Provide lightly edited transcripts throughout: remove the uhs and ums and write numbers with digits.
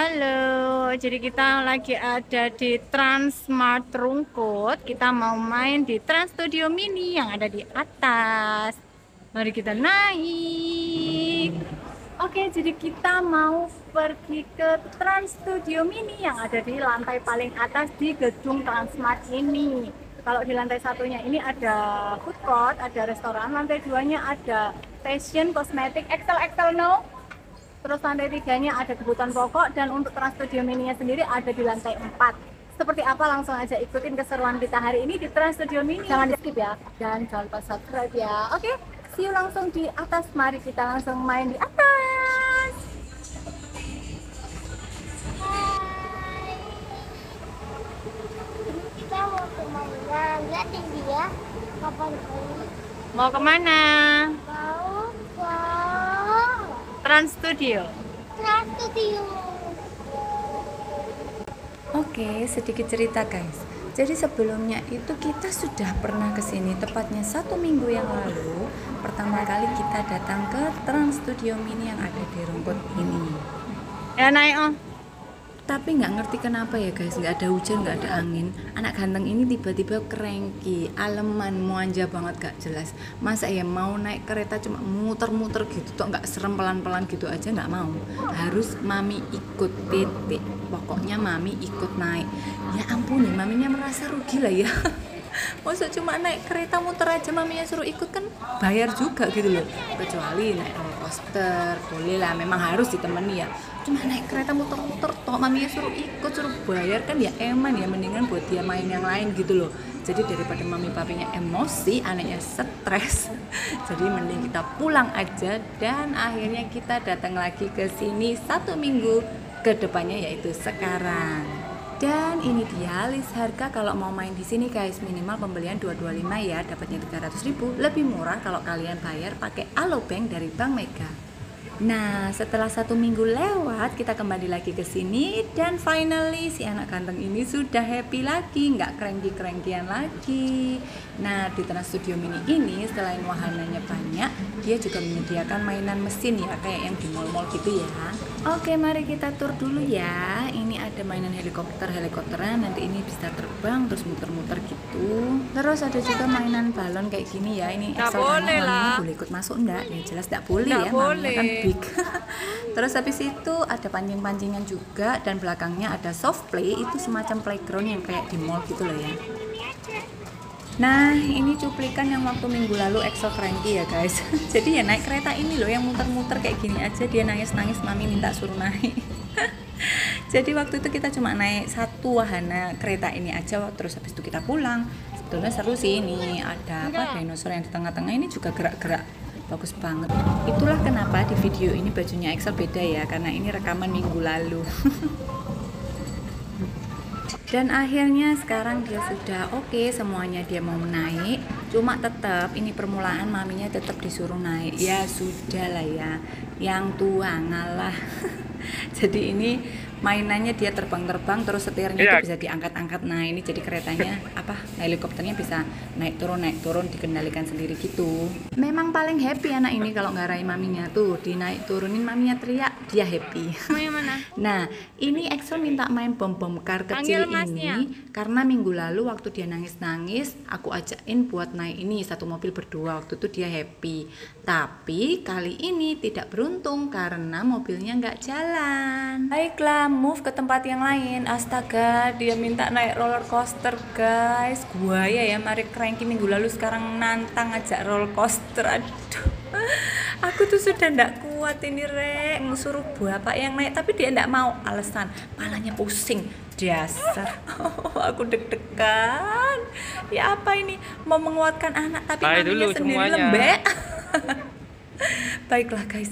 Halo, jadi kita lagi ada di Transmart Rungkut. Kita mau main di Trans Studio Mini yang ada di atas. Mari kita naik. Oke, jadi kita mau pergi ke Trans Studio Mini yang ada di lantai paling atas di gedung Transmart ini. Kalau di lantai satunya ini ada food court, ada restoran. Lantai duanya ada fashion, kosmetik, XL no. Terus lantai tiganya ada kebutuhan pokok, dan untuk Trans Studio Mini-nya sendiri ada di lantai 4. Seperti apa, langsung aja ikutin keseruan kita hari ini di Trans Studio Mini. Jangan di skip ya, dan jangan lupa subscribe ya. Oke, see you langsung di atas. Mari kita langsung main di atas. Kita mau kemana? Liatin dia kapan kali Mau kemana? mau ke Trans Studio. Trans Studio. Oke, sedikit cerita guys. Jadi sebelumnya itu kita sudah pernah kesini, tepatnya 1 minggu yang lalu. Pertama kali kita datang ke Trans Studio Mini yang ada di Rungkut ini. Ya naik oh. Tapi nggak ngerti kenapa ya guys, nggak ada hujan, nggak ada angin. Anak ganteng ini tiba-tiba cranky, aleman, manja banget, gak jelas. Masa ya mau naik kereta cuma muter-muter gitu, tuh nggak serem pelan-pelan gitu aja nggak mau. Harus mami ikut, titik. Pokoknya mami ikut naik. Ya ampun ya, maminya merasa rugi lah ya. Masa cuma naik kereta muter aja maminya suruh ikut, kan bayar juga gitu loh. Kecuali naik roller coaster, boleh lah, memang harus ditemani ya. Cuma naik kereta muter-muter toh maminya suruh ikut, suruh bayar, kan ya eman ya, mendingan buat dia main yang lain gitu loh. Jadi daripada mami papinya emosi, anaknya stres. Jadi mending kita pulang aja, dan akhirnya kita datang lagi ke sini 1 minggu ke depannya, yaitu sekarang. Dan ini dia list harga kalau mau main di sini guys. Minimal pembelian 225 ya, dapatnya 300.000. Lebih murah kalau kalian bayar pakai Alobank dari Bank Mega. Nah, setelah 1 minggu lewat, kita kembali lagi ke sini, dan finally si anak ganteng ini sudah happy lagi, nggak cranky-crankyan lagi. Nah, di Trans Studio Mini ini selain wahananya banyak, dia juga menyediakan mainan mesin ya, kayak yang di mall-mall gitu ya. Oke, mari kita tur dulu ya. Ini ada mainan helikopteran, nanti ini bisa terbang terus muter-muter gitu. Terus ada juga mainan balon kayak gini ya. Ini Nggak asal boleh tanya lah. maminya boleh ikut masuk enggak? Ya jelas enggak boleh Nggak ya, maminya boleh. kan big. Terus habis itu ada pancing-pancingan juga, dan belakangnya ada soft play, itu semacam playground yang kayak di mall gitu loh ya. Nah, ini cuplikan yang waktu minggu lalu EXO cranky ya guys. Jadi ya naik kereta ini loh yang muter-muter kayak gini aja, dia nangis-nangis, mami minta suruh naik. Jadi waktu itu kita cuma naik satu wahana kereta ini aja, terus habis itu kita pulang. Sebetulnya seru sih, ini ada apa, dinosaur yang di tengah-tengah ini juga gerak-gerak. Bagus banget. Itulah kenapa di video ini bajunya EXO beda ya, karena ini rekaman minggu lalu. Dan akhirnya sekarang dia sudah oke, semuanya dia mau naik. Cuma tetap ini permulaan maminya tetap disuruh naik. Ya sudah lah ya, yang tua ngalah. Jadi ini mainannya dia terbang-terbang, terus setirnya itu bisa diangkat-angkat. Nah ini jadi keretanya apa, helikopternya bisa naik turun dikendalikan sendiri gitu. Memang paling happy anak ini kalau ngarahin maminya, tuh dinaik turunin maminya teriak, dia happy. Main mana? Nah, ini EXO minta main bom-bom kar kecil Panggil masnya. ini karena minggu lalu waktu dia nangis-nangis, aku ajakin buat naik ini satu mobil berdua. Waktu itu dia happy. Tapi kali ini tidak beruntung karena mobilnya nggak jalan. Baiklah, move ke tempat yang lain. Astaga, dia minta naik roller coaster guys. Buaya ya, mari cranky minggu lalu sekarang nantang ajak roller coaster. Aduh. Aku tuh sudah ndak kuat ini Rek, suruh bapak yang naik tapi dia ndak mau, alasan palanya pusing. Dasar. Aku deg-degan. Ya apa ini, mau menguatkan anak tapi Hai maminya dulu sendiri semuanya. lembek. Baiklah guys,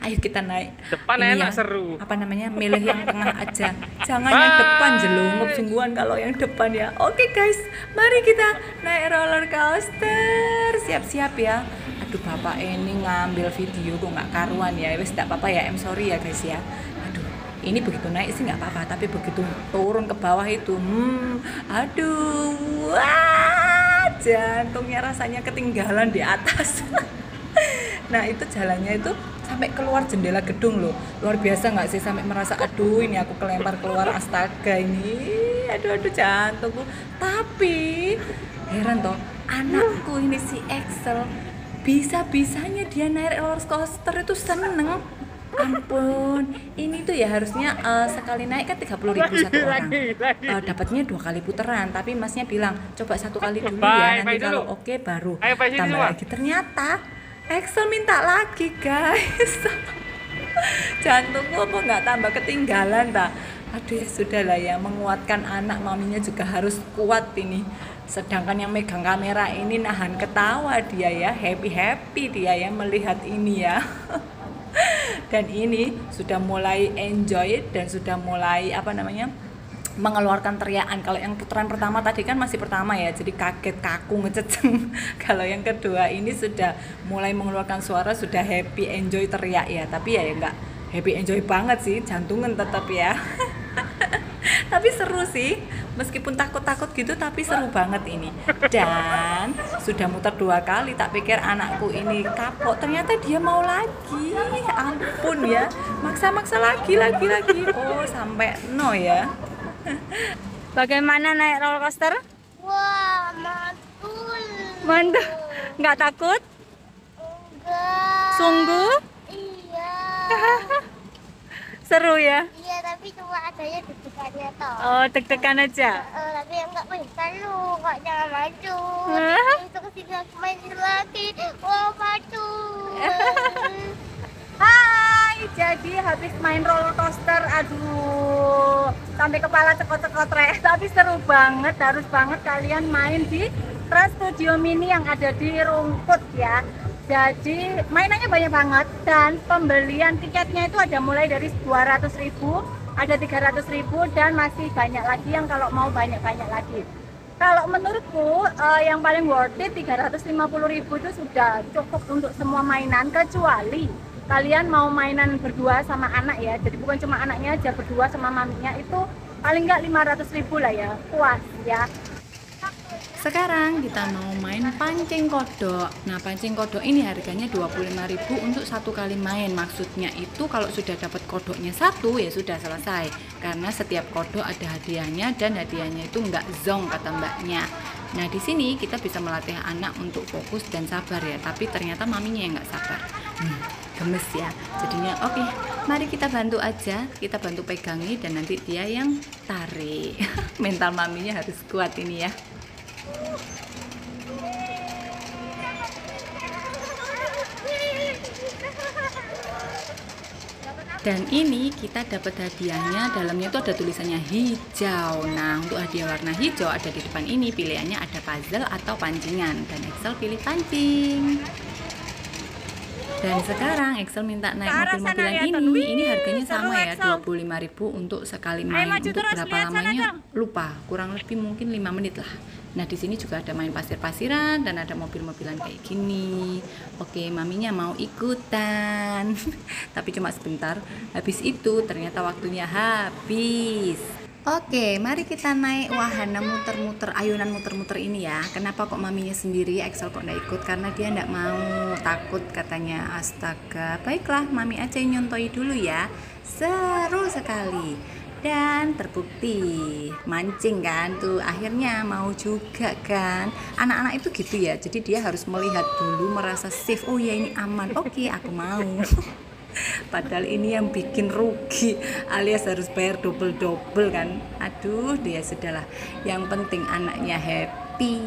ayo kita naik. Depan Ini enak, ya, seru. apa namanya, milih yang tengah aja. Jangan yang depan, jelungup sungguhan kalau yang depan ya. Oke guys, mari kita naik roller coaster. Siap-siap ya. Aduh, bapak ini ngambil video kok nggak karuan ya. Wes nggak apa-apa ya, sorry ya guys ya. Aduh, ini begitu naik sih nggak apa-apa, tapi begitu turun ke bawah itu, aduh, wah, jantungnya rasanya ketinggalan di atas. Nah itu jalannya itu sampai keluar jendela gedung loh. Luar biasa nggak sih, sampai merasa aduh ini aku kelempar keluar, astaga ini, aduh jantungku. Tapi heran toh, anakku ini si Excel bisa-bisanya dia naik roller coaster itu seneng. Ampun, ini tuh ya harusnya sekali naik kan 30.000 satu orang. Dapatnya 2 kali putaran, tapi masnya bilang coba 1 kali dulu ya, nanti kalau oke baru tambah lagi. Ternyata Excel minta lagi guys. Jantungku apa nggak tambah ketinggalan tak? Aduh ya sudah lah ya, menguatkan anak maminya juga harus kuat ini. Sedangkan yang megang kamera ini nahan ketawa dia ya, happy dia ya melihat ini ya. Dan ini sudah mulai enjoy dan sudah mulai mengeluarkan teriakan. Kalau yang putaran pertama tadi kan masih pertama ya, jadi kaget, kaku, ngececeng. Kalau yang kedua ini sudah mulai mengeluarkan suara, sudah happy enjoy teriak ya. Tapi ya enggak happy enjoy banget sih, jantungan tetap ya. Tapi seru sih, meskipun takut-takut gitu tapi seru banget ini. Dan sudah muter 2 kali, tak pikir anakku ini kapok, ternyata dia mau lagi. Ampun ya, maksa-maksa lagi. Oh sampai no ya. Bagaimana naik roller coaster? Wah, mantul. Mantul. Nggak takut? Enggak. Sungguh? Iya. Seru ya? Iya, tapi cuma adanya deg-degannya toh. Oh, deg-degan aja. Tapi enggak bisa lu, kok jangan maju. Itu kesini lagi main lagi. Wah, maju. Hai, jadi habis main roller coaster, aduh, sampai kepala cekot-cekot rek. Tapi seru banget, harus banget kalian main di Trans Studio Mini yang ada di Rungkut ya. Jadi mainannya banyak banget dan pembelian tiketnya itu ada mulai dari 200.000, ada 300.000 dan masih banyak lagi yang kalau mau banyak-banyak lagi. Kalau menurutku yang paling worth it 350.000 itu sudah cukup untuk semua mainan, kecuali kalian mau mainan berdua sama anak ya. Jadi bukan cuma anaknya aja, berdua sama maminya itu paling nggak 500.000 lah ya, puas ya. Sekarang kita mau main pancing kodok. Nah, pancing kodok ini harganya 25.000 untuk 1 kali main. Maksudnya itu kalau sudah dapat kodoknya 1 ya sudah selesai. Karena setiap kodok ada hadiahnya dan hadiahnya itu nggak zong kata mbaknya. Nah, di sini kita bisa melatih anak untuk fokus dan sabar ya. Tapi ternyata maminya yang nggak sabar. Gemes ya. Jadinya oke, mari kita bantu aja. Kita bantu pegangi dan nanti dia yang tarik. Mental maminya harus kuat ini ya. Dan ini kita dapat hadiahnya, dalamnya itu ada tulisannya hijau. Nah, untuk hadiah warna hijau ada di depan ini, pilihannya ada puzzle atau pancingan. Dan Excel pilih pancing. Dan sekarang Excel minta naik mobil-mobilan ini harganya sama ya, 25.000 untuk sekali main. Untuk berapa lamanya lupa, kurang lebih mungkin 5 menit lah. Nah, di sini juga ada main pasir-pasiran dan ada mobil-mobilan kayak gini. Oke, maminya mau ikutan. Tapi cuma sebentar. Habis itu ternyata waktunya habis. Oke, mari kita naik wahana muter-muter, ayunan muter-muter ini ya. Kenapa kok maminya sendiri, Excel kok nggak ikut? Karena dia nggak mau, takut katanya. Astaga, baiklah mami aja yang nyontoi dulu ya. Seru sekali. Dan terbukti mancing kan tuh, akhirnya mau juga kan. Anak-anak itu gitu ya, jadi dia harus melihat dulu, merasa safe. Oh ya ini aman, oke aku mau. Padahal ini yang bikin rugi, alias harus bayar double-double kan. Aduh dia sudahlah, yang penting anaknya happy.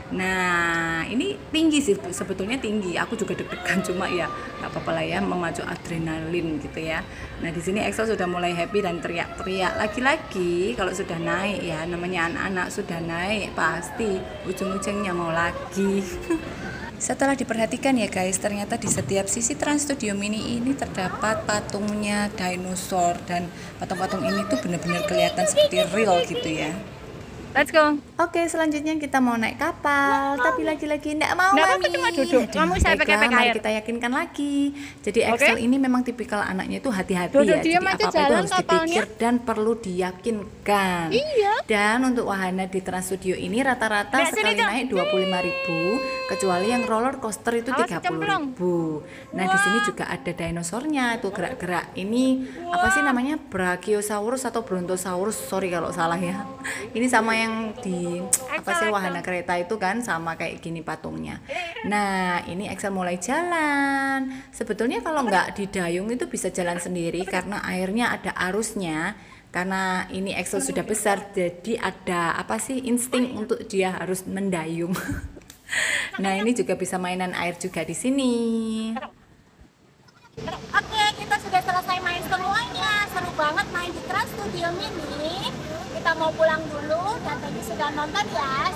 Nah ini tinggi sih, sebetulnya tinggi. Aku juga deg-degan, cuma ya nggak apa-apa lah ya, memacu adrenalin gitu ya. Nah di sini Excel sudah mulai happy dan teriak-teriak. Lagi-lagi kalau sudah naik ya, namanya anak-anak sudah naik pasti ujung-ujungnya mau lagi. Setelah diperhatikan ya guys, ternyata di setiap sisi Trans Studio Mini ini terdapat patungnya dinosaur, dan patung-patung ini tuh benar-benar kelihatan seperti real gitu ya. Let's go. Oke, selanjutnya kita mau naik kapal, tapi lagi-lagi enggak mau, Nggak Mami. apa-apa, cuma duduk. Kamu saya pakai Baiklah, air. mari kita yakinkan lagi. Jadi Oke. Axel ini memang tipikal anaknya itu hati-hati Duduk ya. diam Jadi aja, apa-apa itu jalan harus kapalnya. dipikir dan perlu diyakinkan. Iya. Dan untuk wahana di Trans Studio ini rata-rata Nggak, sini, sekali Cok. naik 25.000, kecuali yang roller coaster itu Awas, 30.000. Nah, di sini juga ada dinosaurnya, itu gerak-gerak. Ini apa sih namanya? Brachiosaurus atau Brontosaurus? Sorry kalau salah ya. Ini sama yang di apa sih wahana kereta itu kan sama kayak gini patungnya. Nah, ini Axel mulai jalan. Sebetulnya kalau nggak didayung itu bisa jalan sendiri karena airnya ada arusnya. Karena ini Axel sudah besar, jadi ada apa sih insting untuk dia harus mendayung. Nah, ini juga bisa mainan air juga di sini. Oke, kita sudah selesai main semuanya. Seru banget main di Trans Studio Mini. Kita mau pulang dulu dan tadi sudah nonton ya.